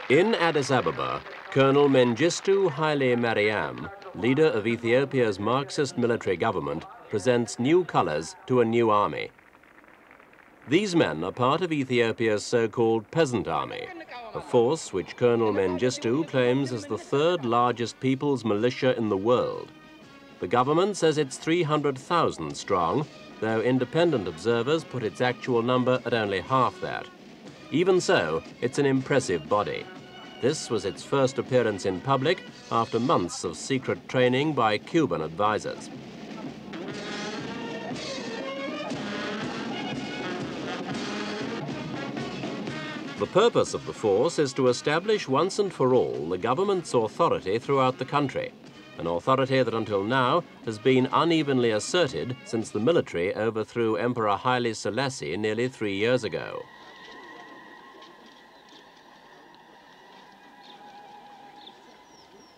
In Addis Ababa, Colonel Mengistu Haile Mariam, leader of Ethiopia's Marxist military government, presents new colors to a new army. These men are part of Ethiopia's so-called Peasant Army, a force which Colonel Mengistu claims is the third largest people's militia in the world. The government says it's 300,000 strong, though independent observers put its actual number at only half that. Even so, it's an impressive body. This was its first appearance in public after months of secret training by Cuban advisors. The purpose of the force is to establish once and for all the government's authority throughout the country, an authority that until now has been unevenly asserted since the military overthrew Emperor Haile Selassie nearly 3 years ago.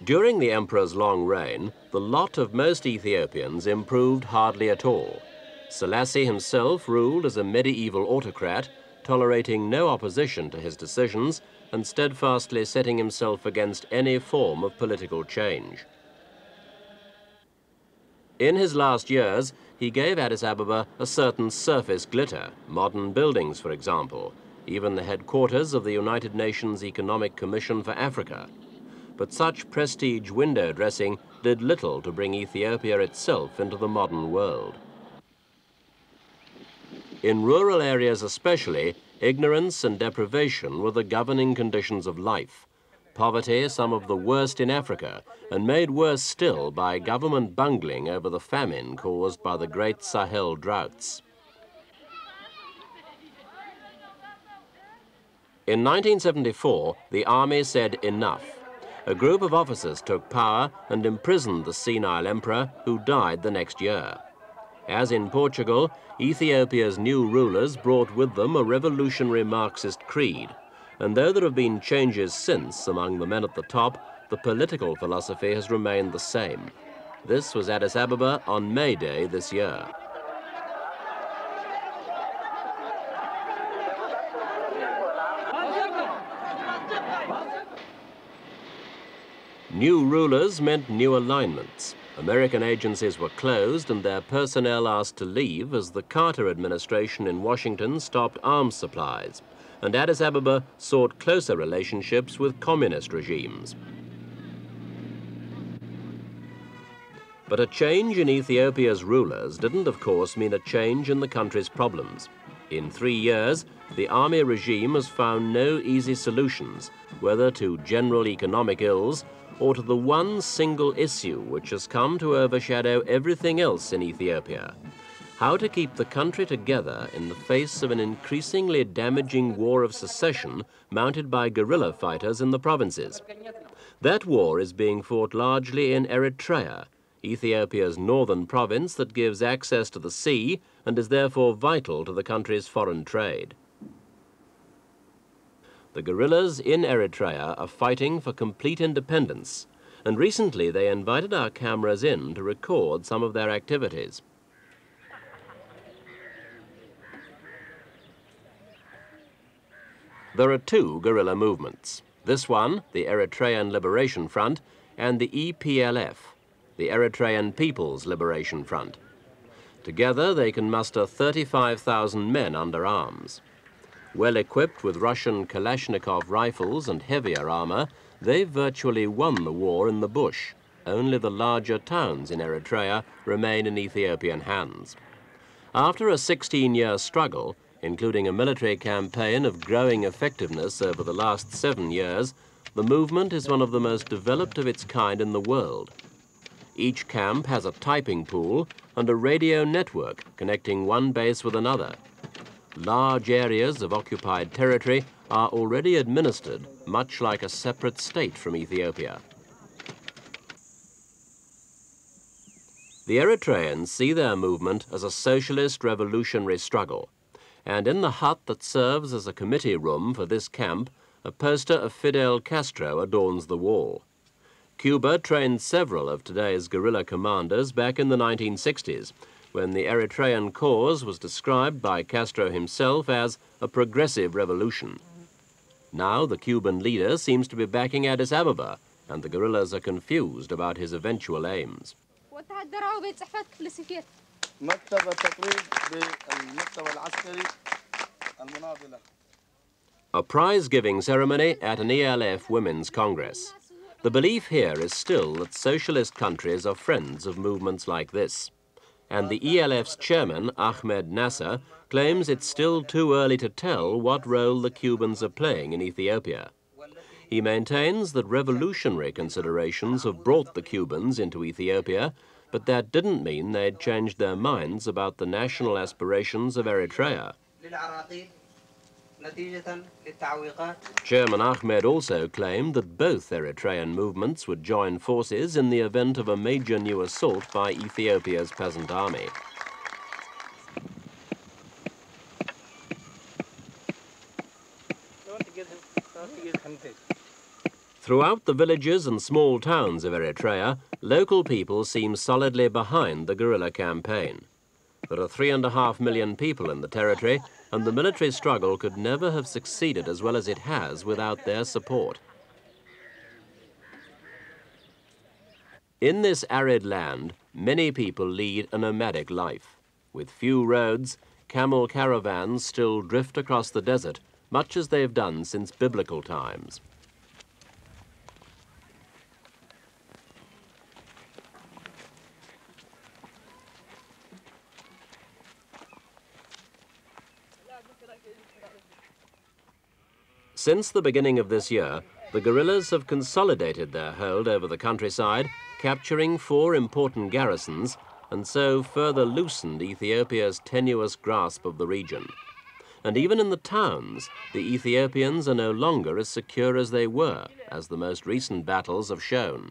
During the emperor's long reign, the lot of most Ethiopians improved hardly at all. Selassie himself ruled as a medieval autocrat, tolerating no opposition to his decisions and steadfastly setting himself against any form of political change. In his last years, he gave Addis Ababa a certain surface glitter, modern buildings, for example, even the headquarters of the United Nations Economic Commission for Africa. But such prestige window dressing did little to bring Ethiopia itself into the modern world. In rural areas especially, ignorance and deprivation were the governing conditions of life. Poverty, some of the worst in Africa, and made worse still by government bungling over the famine caused by the great Sahel droughts. In 1974, the army said enough. A group of officers took power and imprisoned the senile emperor, who died the next year. As in Portugal, Ethiopia's new rulers brought with them a revolutionary Marxist creed, and though there have been changes since among the men at the top, the political philosophy has remained the same. This was Addis Ababa on May Day this year. New rulers meant new alignments. American agencies were closed and their personnel asked to leave as the Carter administration in Washington stopped arms supplies, and Addis Ababa sought closer relationships with communist regimes. But a change in Ethiopia's rulers didn't, of course, mean a change in the country's problems. In 3 years, the army regime has found no easy solutions, whether to general economic ills or to the one single issue which has come to overshadow everything else in Ethiopia: how to keep the country together in the face of an increasingly damaging war of secession mounted by guerrilla fighters in the provinces. That war is being fought largely in Eritrea, Ethiopia's northern province that gives access to the sea and is therefore vital to the country's foreign trade. The guerrillas in Eritrea are fighting for complete independence, and recently they invited our cameras in to record some of their activities. There are two guerrilla movements. This one, the Eritrean Liberation Front, and the EPLF, the Eritrean People's Liberation Front. Together they can muster 35,000 men under arms. Well equipped with Russian Kalashnikov rifles and heavier armor, they've virtually won the war in the bush. Only the larger towns in Eritrea remain in Ethiopian hands. After a 16-year struggle, including a military campaign of growing effectiveness over the last 7 years, the movement is one of the most developed of its kind in the world. Each camp has a typing pool and a radio network connecting one base with another. Large areas of occupied territory are already administered, much like a separate state from Ethiopia. The Eritreans see their movement as a socialist revolutionary struggle, and in the hut that serves as a committee room for this camp, a poster of Fidel Castro adorns the wall. Cuba trained several of today's guerrilla commanders back in the 1960s, when the Eritrean cause was described by Castro himself as a progressive revolution. Now the Cuban leader seems to be backing Addis Ababa, and the guerrillas are confused about his eventual aims. A prize-giving ceremony at an EPLF Women's Congress. The belief here is still that socialist countries are friends of movements like this. And the EPLF's chairman, Ahmed Nasser, claims it's still too early to tell what role the Cubans are playing in Ethiopia. He maintains that revolutionary considerations have brought the Cubans into Ethiopia, but that didn't mean they'd changed their minds about the national aspirations of Eritrea. Chairman Ahmed also claimed that both Eritrean movements would join forces in the event of a major new assault by Ethiopia's Peasant Army. Throughout the villages and small towns of Eritrea, local people seem solidly behind the guerrilla campaign. There are 3.5 million people in the territory, and the military struggle could never have succeeded as well as it has without their support. In this arid land, many people lead a nomadic life. With few roads, camel caravans still drift across the desert, much as they've done since biblical times. Since the beginning of this year, the guerrillas have consolidated their hold over the countryside, capturing 4 important garrisons, and so further loosened Ethiopia's tenuous grasp of the region. And even in the towns, the Ethiopians are no longer as secure as they were, as the most recent battles have shown.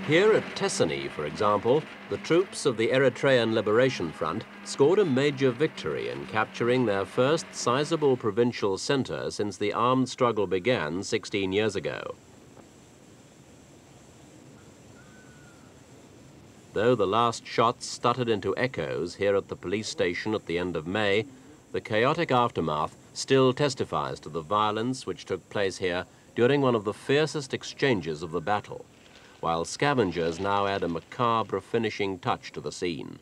Here at Tessan, for example, the troops of the Eritrean Liberation Front scored a major victory in capturing their first sizable provincial centre since the armed struggle began 16 years ago. Though the last shots stuttered into echoes here at the police station at the end of May, the chaotic aftermath still testifies to the violence which took place here during one of the fiercest exchanges of the battle, while scavengers now add a macabre finishing touch to the scene.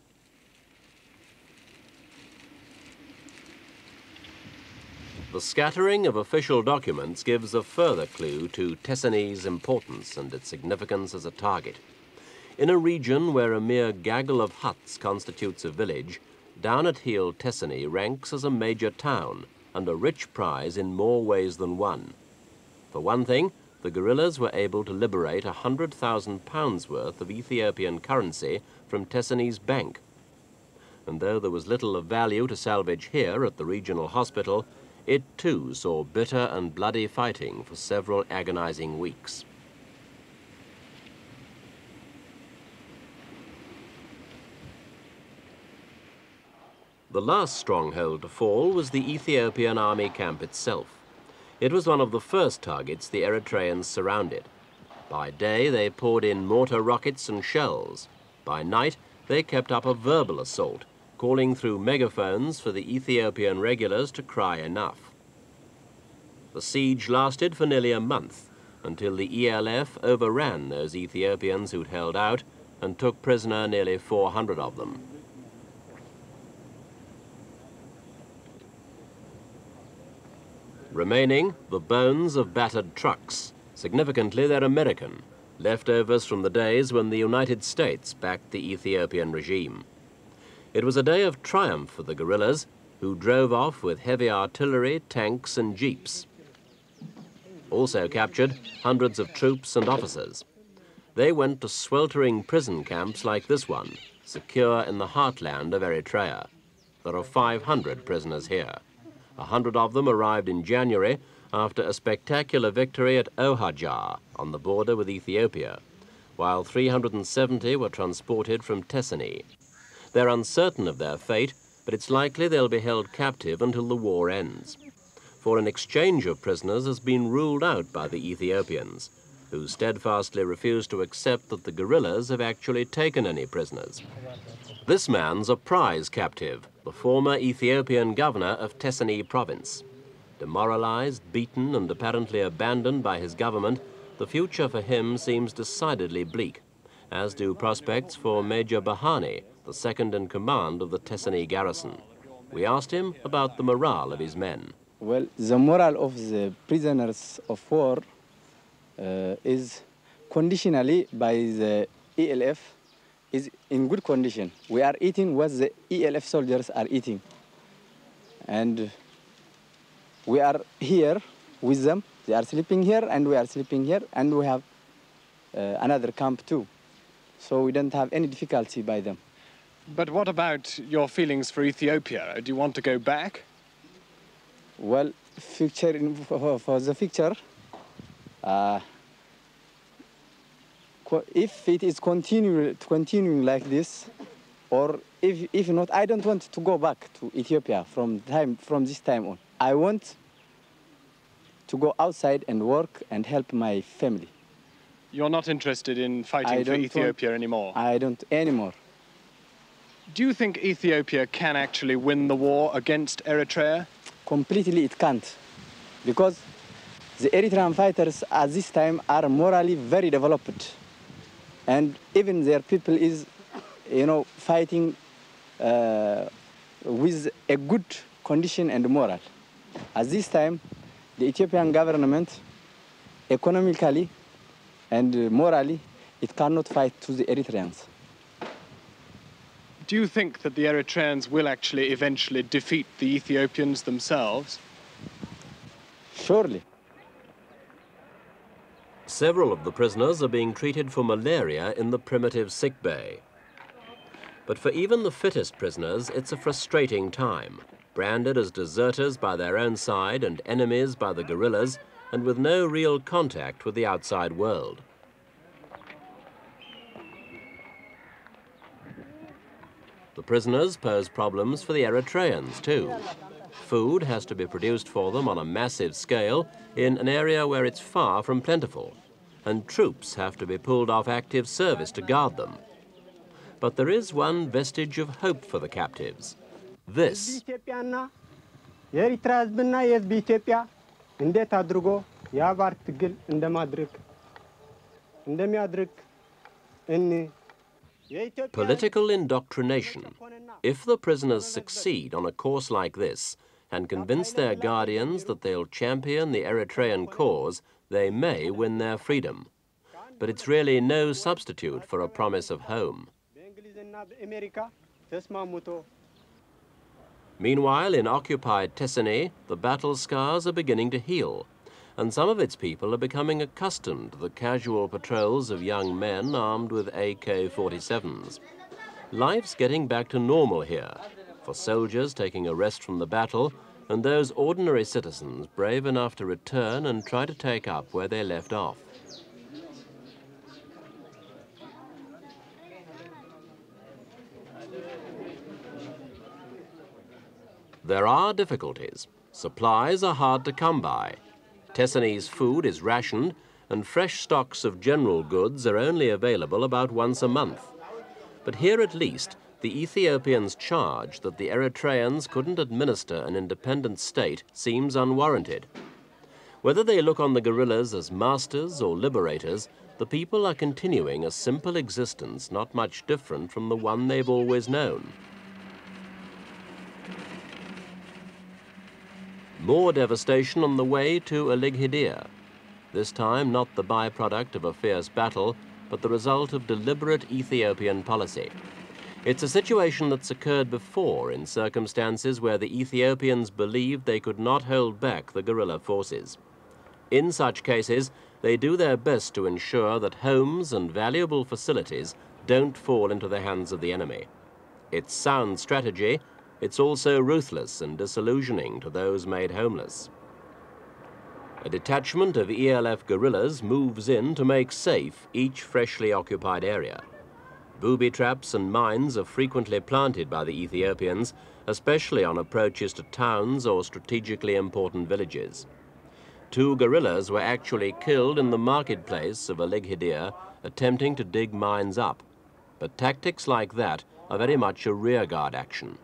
The scattering of official documents gives a further clue to Tessan's importance and its significance as a target. In a region where a mere gaggle of huts constitutes a village, down-at-heel Tessan ranks as a major town and a rich prize in more ways than one. For one thing, the guerrillas were able to liberate £100,000 worth of Ethiopian currency from Tessan's bank. And though there was little of value to salvage here at the regional hospital, it too saw bitter and bloody fighting for several agonizing weeks. The last stronghold to fall was the Ethiopian army camp itself. It was one of the first targets the Eritreans surrounded. By day, they poured in mortar rockets and shells. By night, they kept up a verbal assault, calling through megaphones for the Ethiopian regulars to cry enough. The siege lasted for nearly a month, until the EPLF overran those Ethiopians who'd held out and took prisoner nearly 400 of them. Remaining, the bones of battered trucks. Significantly, they're American, leftovers from the days when the United States backed the Ethiopian regime. It was a day of triumph for the guerrillas, who drove off with heavy artillery, tanks and jeeps. Also captured, hundreds of troops and officers. They went to sweltering prison camps like this one, secure in the heartland of Eritrea. There are 500 prisoners here. 100 of them arrived in January after a spectacular victory at Ohajar on the border with Ethiopia, while 370 were transported from Tessan. They're uncertain of their fate, but it's likely they'll be held captive until the war ends. for an exchange of prisoners has been ruled out by the Ethiopians, who steadfastly refuse to accept that the guerrillas have actually taken any prisoners. This man's a prize captive, the former Ethiopian governor of Tessan province. Demoralized, beaten, and apparently abandoned by his government, the future for him seems decidedly bleak, as do prospects for Major Bahani, the second in command of the Tessan garrison. We asked him about the morale of his men. Well, the morale of the prisoners of war is conditionally by the EPLF is in good condition. We are eating what the EPLF soldiers are eating. And we are here with them. They are sleeping here and we are sleeping here, and we have another camp too. So we don't have any difficulty by them. But what about your feelings for Ethiopia? Do you want to go back? Well, for the future, if it is continuing like this, or if not, I don't want to go back to Ethiopia from this time on. I want to go outside and work and help my family. You're not interested in fighting for Ethiopia anymore? I don't anymore. Do you think Ethiopia can actually win the war against Eritrea? Completely it can't, because the Eritrean fighters at this time are morally very developed, and even their people is, fighting with a good condition and moral. At this time, the Ethiopian government, economically and morally, it cannot fight to the Eritreans. Do you think that the Eritreans will actually eventually defeat the Ethiopians themselves? Surely. Several of the prisoners are being treated for malaria in the primitive sick bay. But for even the fittest prisoners, it's a frustrating time, branded as deserters by their own side and enemies by the guerrillas, and with no real contact with the outside world. The prisoners pose problems for the Eritreans too. Food has to be produced for them on a massive scale in an area where it's far from plentiful, and troops have to be pulled off active service to guard them. But there is one vestige of hope for the captives. This. Political indoctrination. If the prisoners succeed on a course like this and convince their guardians that they'll champion the Eritrean cause, they may win their freedom. But it's really no substitute for a promise of home. Meanwhile, in occupied Tessan, the battle scars are beginning to heal, and some of its people are becoming accustomed to the casual patrols of young men armed with AK-47s. Life's getting back to normal here, for soldiers taking a rest from the battle and those ordinary citizens brave enough to return and try to take up where they left off. There are difficulties. Supplies are hard to come by. Tessanese food is rationed, and fresh stocks of general goods are only available about once a month. But here at least, the Ethiopians' charge that the Eritreans couldn't administer an independent state seems unwarranted. Whether they look on the guerrillas as masters or liberators, the people are continuing a simple existence not much different from the one they've always known. More devastation on the way to Elighidia. This time not the byproduct of a fierce battle, but the result of deliberate Ethiopian policy. It's a situation that's occurred before in circumstances where the Ethiopians believed they could not hold back the guerrilla forces. In such cases, they do their best to ensure that homes and valuable facilities don't fall into the hands of the enemy. It's sound strategy. It's also ruthless and disillusioning to those made homeless. A detachment of EPLF guerrillas moves in to make safe each freshly occupied area. Booby traps and mines are frequently planted by the Ethiopians, especially on approaches to towns or strategically important villages. 2 guerrillas were actually killed in the marketplace of Alighidir attempting to dig mines up. But tactics like that are very much a rearguard action.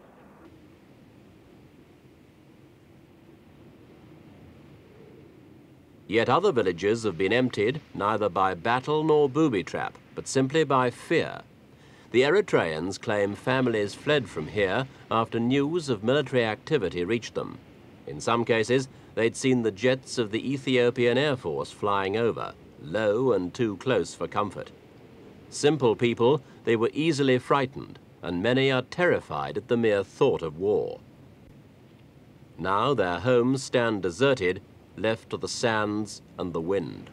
Yet other villages have been emptied neither by battle nor booby trap, but simply by fear. The Eritreans claim families fled from here after news of military activity reached them. In some cases, they'd seen the jets of the Ethiopian Air Force flying over, low and too close for comfort. Simple people, they were easily frightened, and many are terrified at the mere thought of war. Now their homes stand deserted, left to the sands and the wind.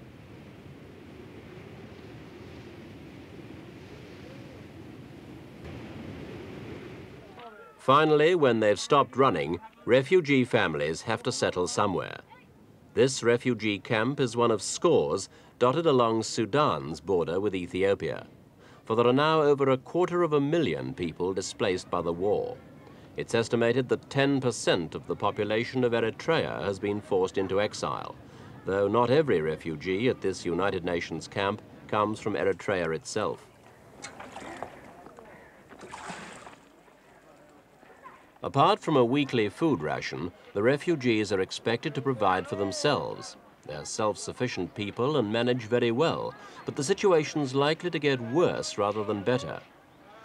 Finally, when they've stopped running, refugee families have to settle somewhere. This refugee camp is one of scores dotted along Sudan's border with Ethiopia. For there are now over 250,000 people displaced by the war. It's estimated that 10% of the population of Eritrea has been forced into exile, though not every refugee at this United Nations camp comes from Eritrea itself. Apart from a weekly food ration, the refugees are expected to provide for themselves. They're self-sufficient people and manage very well, but the situation's likely to get worse rather than better.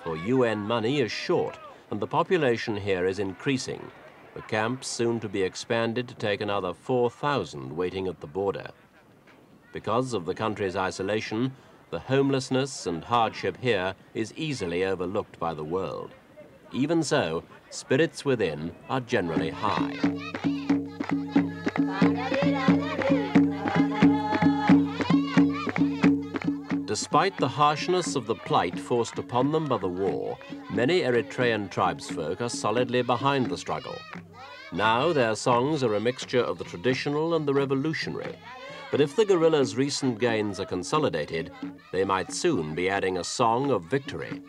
For UN money is short, and the population here is increasing. The camp's soon to be expanded to take another 4,000 waiting at the border. Because of the country's isolation, the homelessness and hardship here is easily overlooked by the world. Even so, spirits within are generally high. Despite the harshness of the plight forced upon them by the war, many Eritrean tribesfolk are solidly behind the struggle. Now their songs are a mixture of the traditional and the revolutionary. But if the guerrillas' recent gains are consolidated, they might soon be adding a song of victory.